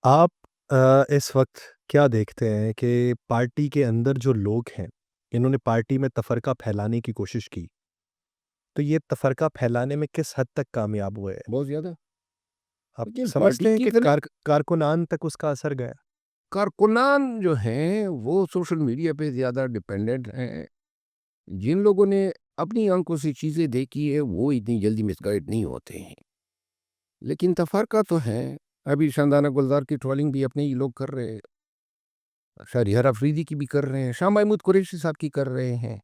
آپ اس وقت کیا دیکھتے ہیں کہ پارٹی کے اندر جو لوگ ہیں، انہوں نے پارٹی میں تفرقہ پھیلانے کی کوشش کی، تو یہ تفرقہ پھیلانے میں کس حد تک کامیاب ہوئے ہیں؟ بہت زیادہ. آپ لیکن پارٹی سمجھتے ہیں کی کہ طرف کارکنان تک اس کا اثر گیا؟ کارکنان جو ہیں وہ سوشل میڈیا پہ زیادہ ڈپینڈنٹ ہیں. جن لوگوں نے اپنی آنکھوں سے چیزیں دیکھی ہے وہ اتنی جلدی مس گائیڈ نہیں ہوتے ہیں. لیکن تفرقہ تو ہے. ابھی شاندانہ گلزار کی ٹرولنگ بھی اپنے ہی لوگ کر رہے ہیں، شہریار افریدی کی بھی کر رہے ہیں، شاہ محمود قریشی صاحب کی کر رہے ہیں.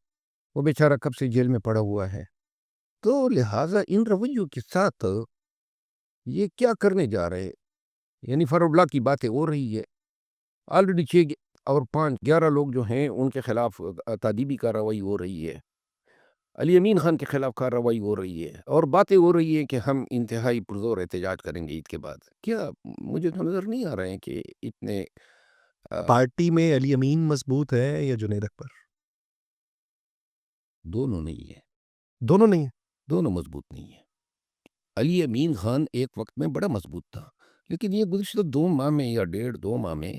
وہ بیچارہ کب سے جیل میں پڑا ہوا ہے. تو لہٰذا ان رویوں کے ساتھ یہ کیا کرنے جا رہے ہیں؟ یعنی فاروق اللہ کی باتیں ہو رہی ہے. آلریڈی 6 اور 5 11 لوگ جو ہیں ان کے خلاف تادیبی کارروائی ہو رہی ہے. علی امین خان کے خلاف کارروائی ہو رہی ہے اور باتیں ہو رہی ہیں کہ ہم انتہائی پرزور احتجاج کریں گے عید کے بعد. کیا مجھے تو نظر نہیں آ رہے ہیں کہ اتنے پارٹی میں علی امین مضبوط ہے یا جنید اکبر؟ دونوں نہیں ہیں. دونوں نہیں ہیں. دونوں مضبوط نہیں ہیں. علی امین خان ایک وقت میں بڑا مضبوط تھا، لیکن یہ گزشتہ 2 ماہ میں یا 1.5 2 ماہ میں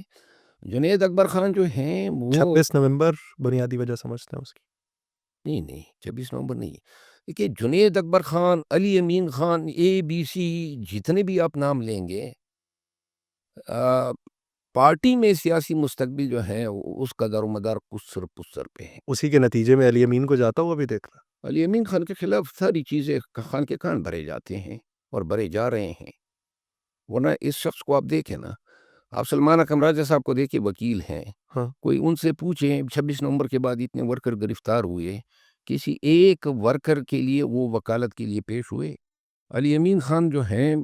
جنید اکبر خان جو ہیں وہ 26 نومبر بنیادی وجہ سمجھتے ہیں اس کی؟ نہیں 26 نومبر نہیں. دیکھیے جنید اکبر خان، علی امین خان، ABC، جتنے بھی آپ نام لیں گے، پارٹی میں سیاسی مستقبل جو ہے اس کا دار و مدار کسر پسر پہ ہے. اسی کے نتیجے میں علی امین کو جاتا ہوا بھی دیکھ رہا. علی امین خان کے خلاف ساری چیزیں خان کے کان بھرے جاتے ہیں اور بھرے جا رہے ہیں. ورنہ اس شخص کو آپ دیکھیں نا، آپ سلمان اکرم راجہ صاحب کو دیکھیں، وکیل ہیں. ہاں. کوئی ان سے پوچھیں 26 نومبر کے بعد اتنے ورکر گرفتار ہوئے، کسی ایک ورکر کے لیے وہ وکالت کے لیے پیش ہوئے؟ علی امین خان جو ہیں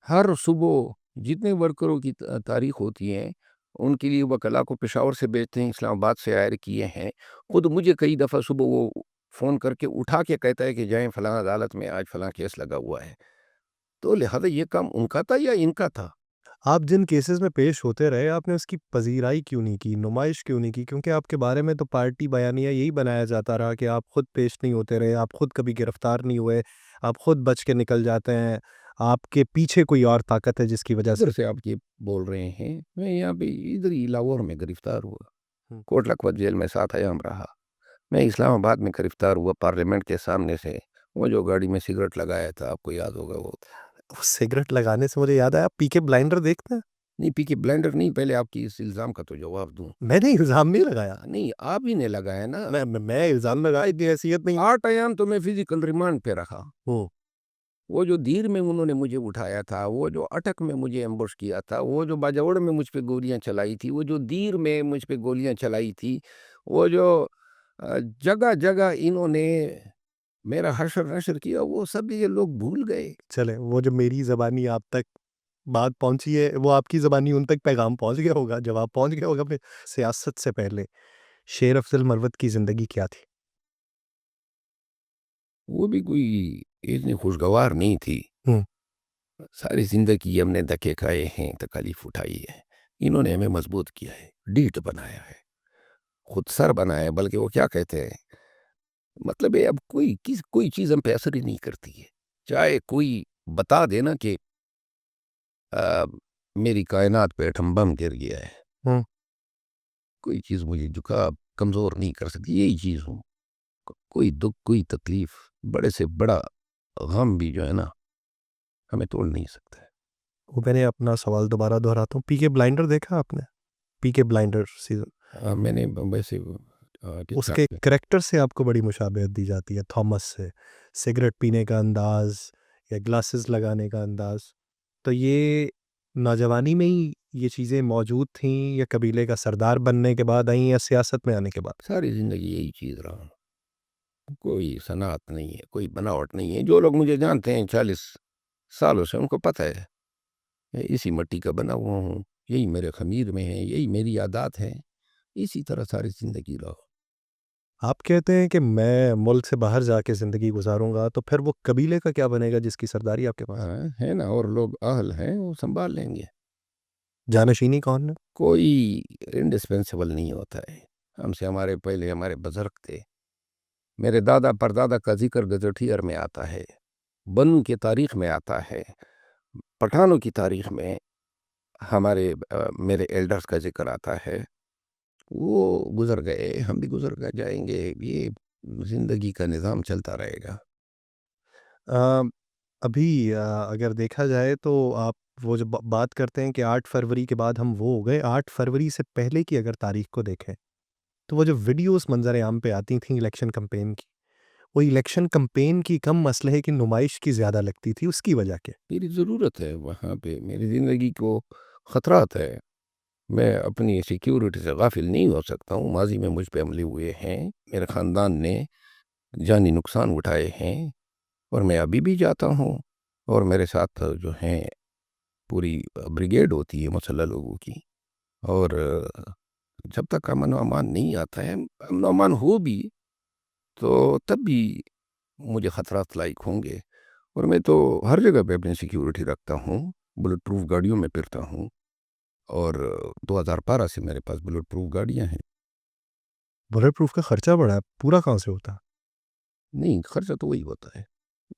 ہر صبح جتنے ورکروں کی تاریخ ہوتی ہے ان کے لیے وکلا کو پشاور سے بھیجتے ہیں، اسلام آباد سے ہائر کیے ہیں. خود مجھے کئی دفعہ صبح وہ فون کر کے اٹھا کے کہتا ہے کہ جائیں فلاں عدالت میں، آج فلاں کیس لگا ہوا ہے. تو لہذا یہ کام ان کا تھا یا ان کا تھا؟ آپ جن کیسز میں پیش ہوتے رہے، آپ نے اس کی پذیرائی کیوں نہیں کی، نمائش کیوں نہیں کی؟ کیونکہ آپ کے بارے میں تو پارٹی بیانیہ یہی بنایا جاتا رہا کہ آپ خود پیش نہیں ہوتے رہے، آپ خود کبھی گرفتار نہیں ہوئے، آپ خود بچ کے نکل جاتے ہیں، آپ کے پیچھے کوئی اور طاقت ہے جس کی وجہ ادھر سے. سے آپ یہ بول رہے ہیں. میں یہاں پہ ادھر ہی لاہور میں گرفتار ہوا، ہوں. کوٹ لکھپت جیل میں 7 ایام رہا. میں اسلام آباد میں گرفتار ہوا پارلیمنٹ کے سامنے سے. وہ جو گاڑی میں سگریٹ لگایا تھا آپ کو یاد ہوگا. وہ سگریٹ لگانے سے مجھے یاد آیا، آپ پی کے بلائنڈر دیکھتے ہیں؟ نہیں، پی کے بلینڈر نہیں. پہلے آپ کی اس الزام کا تو جواب دوں. میں نے الزام نہیں لگایا. نہیں، آپ ہی نے لگایا نا. میں الزام لگایا، اتنی حیثیت نہیں. 8 ایام تو میں فزیکل ریمانڈ پہ رہا. ہوں. وہ جو دیر میں انہوں نے مجھے اٹھایا تھا، وہ جو اٹک میں مجھے ایمبوش کیا تھا، وہ جو باجوڑ میں مجھ پہ گولیاں چلائی تھی، وہ جو دیر میں مجھ پہ گولیاں چلائی تھی، وہ جو جگہ جگہ انہوں نے میرا حشر نشر کیا، وہ سب یہ لوگ بھول گئے. چلے، وہ جو میری زبانی آپ تک بات پہنچی ہے، وہ آپ کی زبانی ان تک پیغام پہنچ گیا ہوگا، جواب پہنچ گیا ہوگا. پھر سیاست سے پہلے شیر افضل مروت کی زندگی کیا تھی؟ وہ بھی کوئی اتنی خوشگوار نہیں تھی. ہوں. ساری زندگی ہم نے دھکے کھائے ہیں، تکالیف اٹھائی ہے. انہوں نے ہمیں مضبوط کیا ہے، ڈیٹ بنایا ہے، خود سر بنایا ہے. بلکہ وہ کیا کہتے ہیں، مطلب ہے اب کوئی چیز ہم پہ اثر ہی نہیں کرتی ہے. چاہے کوئی بتا دینا کہ میری کائنات پہ ایٹم بم گر گیا ہے، ہوں. کوئی چیز مجھے جھکا کمزور نہیں کر سکتی. یہی چیز ہوں. کوئی دکھ، کوئی تکلیف، بڑے سے بڑا غم بھی جو ہے نا ہمیں توڑ نہیں سکتا ہے. وہ میں نے اپنا سوال دوبارہ دہراتا ہوں، پی کے بلائنڈر دیکھا آپ نے؟ پی کے بلائنڈر سیزن، میں نے ویسے کس اس طرح کے سے کریکٹر سے آپ کو بڑی مشابہت دی جاتی ہے، تھامس سے. سگریٹ پینے کا انداز یا گلاسز لگانے کا انداز، تو یہ نوجوانی میں ہی یہ چیزیں موجود تھیں یا قبیلے کا سردار بننے کے بعد آئیں یا سیاست میں آنے کے بعد؟ ساری زندگی یہی چیز رہا. کوئی صنعت نہیں ہے، کوئی بناوٹ نہیں ہے. جو لوگ مجھے جانتے ہیں 40 سالوں سے، ان کو پتہ ہے میں اسی مٹی کا بنا ہوا ہوں. یہی میرے خمیر میں ہے، یہی میری عادات ہے. اسی طرح ساری زندگی رہا. آپ کہتے ہیں کہ میں ملک سے باہر جا کے زندگی گزاروں گا، تو پھر وہ قبیلے کا کیا بنے گا جس کی سرداری آپ کے پاس؟ ہاں ہے نا، اور لوگ اہل ہیں وہ سنبھال لیں گے. جانشینی کون ہے؟ کوئی انڈسپینسیبل نہیں ہوتا ہے. ہم سے ہمارے پہلے ہمارے بزرگ تھے. میرے دادا پردادا کا ذکر گزٹھیئر میں آتا ہے، بنو کی تاریخ میں آتا ہے، پٹھانوں کی تاریخ میں ہمارے میرے ایلڈرز کا ذکر آتا ہے، وہ گزر گئے، ہم بھی گزر کر جائیں گے، یہ زندگی کا نظام چلتا رہے گا۔ آ، ابھی اگر دیکھا جائے تو آپ وہ جو بات کرتے ہیں کہ 8 فروری کے بعد ہم وہ ہو گئے، 8 فروری سے پہلے کی اگر تاریخ کو دیکھیں تو وہ جو ویڈیوز منظر عام پہ آتی تھیں الیکشن کمپین کی، وہ الیکشن کمپین کی کم اسلحے کی نمائش کی زیادہ لگتی تھی، اس کی وجہ کیا؟ میری ضرورت ہے وہاں پہ، میری زندگی کو خطرات ہے، میں اپنی سیکیورٹی سے غافل نہیں ہو سکتا ہوں۔ ماضی میں مجھ پہ حملے ہوئے ہیں، میرے خاندان نے جانی نقصان اٹھائے ہیں، اور میں ابھی بھی جاتا ہوں، اور میرے ساتھ جو ہیں پوری بریگیڈ ہوتی ہے مسلح لوگوں کی، اور جب تک امن و امان نہیں آتا ہے، امن و امان ہو بھی تو تب بھی مجھے خطرات لاحق ہوں گے، اور میں تو ہر جگہ پہ اپنی سیکیورٹی رکھتا ہوں، بلٹ پروف گاڑیوں میں پھرتا ہوں، اور 2012 سے میرے پاس بلٹ پروف گاڑیاں ہیں۔ بلٹ پروف کا خرچہ بڑا ہے، پورا کہاں سے ہوتا ہے؟ نہیں، خرچہ تو وہی ہوتا ہے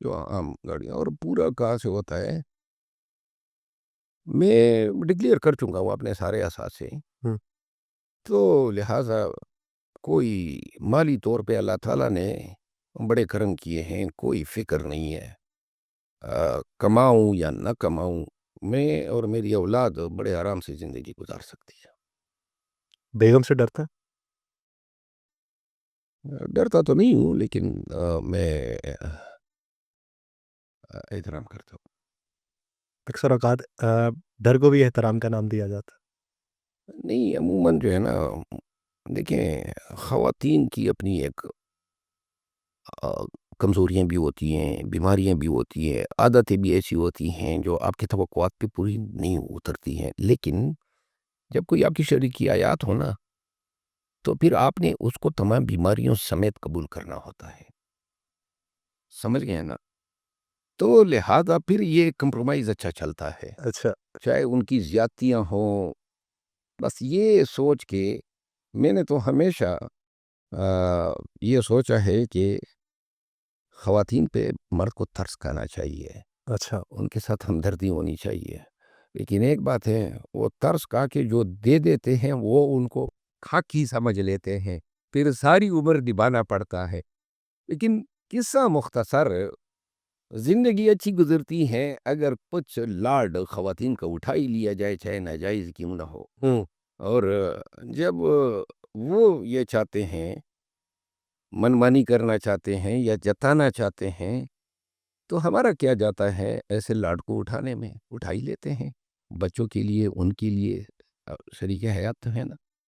جو عام گاڑیاں، اور پورا کہاں سے ہوتا ہے؟ میں ڈکلیئر کر چکا ہوں اپنے سارے اثاثے، ہوں، تو لہٰذا کوئی مالی طور پہ اللہ تعالیٰ نے بڑے کرم کیے ہیں، کوئی فکر نہیں ہے، کماؤں یا نہ کماؤں، میں اور میری اولاد بڑے آرام سے زندگی گزار سکتی ہے۔ بیگم سے ڈرتا ہے؟ ڈرتا تو نہیں ہوں، لیکن میں احترام کرتا ہوں۔ اکثر اوقات ڈر کو بھی احترام کا نام دیا جاتا ہے۔ نہیں، عموماً جو ہے نا، دیکھیں، خواتین کی اپنی ایک آ، کمزوریاں بھی ہوتی ہیں، بیماریاں بھی ہوتی ہیں، عادتیں بھی ایسی ہوتی ہیں جو آپ کی توقعات پہ پوری نہیں اترتی ہیں، لیکن جب کوئی آپ کی شرع کی آیات ہو نا، تو پھر آپ نے اس کو تمام بیماریوں سمیت قبول کرنا ہوتا ہے، سمجھ گئے نا؟ تو لہذا پھر یہ کمپرومائز اچھا چلتا ہے، اچھا، چاہے ان کی زیادتیاں ہوں، بس یہ سوچ کے میں نے تو ہمیشہ یہ سوچا ہے کہ خواتین پہ مرد کو ترس کھانا چاہیے، اچھا، ان کے ساتھ ہمدردی ہونی چاہیے، لیکن ایک بات ہے، وہ ترس کھا کے جو دے دیتے ہیں وہ ان کو حق ہی سمجھ لیتے ہیں، پھر ساری عمر نبھانا پڑتا ہے۔ لیکن قصہ مختصر، زندگی اچھی گزرتی ہے اگر کچھ لاڈ خواتین کا اٹھا ہی لیا جائے، چاہے ناجائز کیوں نہ ہو، ہوں، اور جب وہ یہ چاہتے ہیں، منمانی کرنا چاہتے ہیں یا جتانا چاہتے ہیں، تو ہمارا کیا جاتا ہے ایسے لاڈ کو اٹھانے میں، اٹھا ہی لیتے ہیں، بچوں کے لیے، ان کے لیے، شریک حیات تو ہے نا۔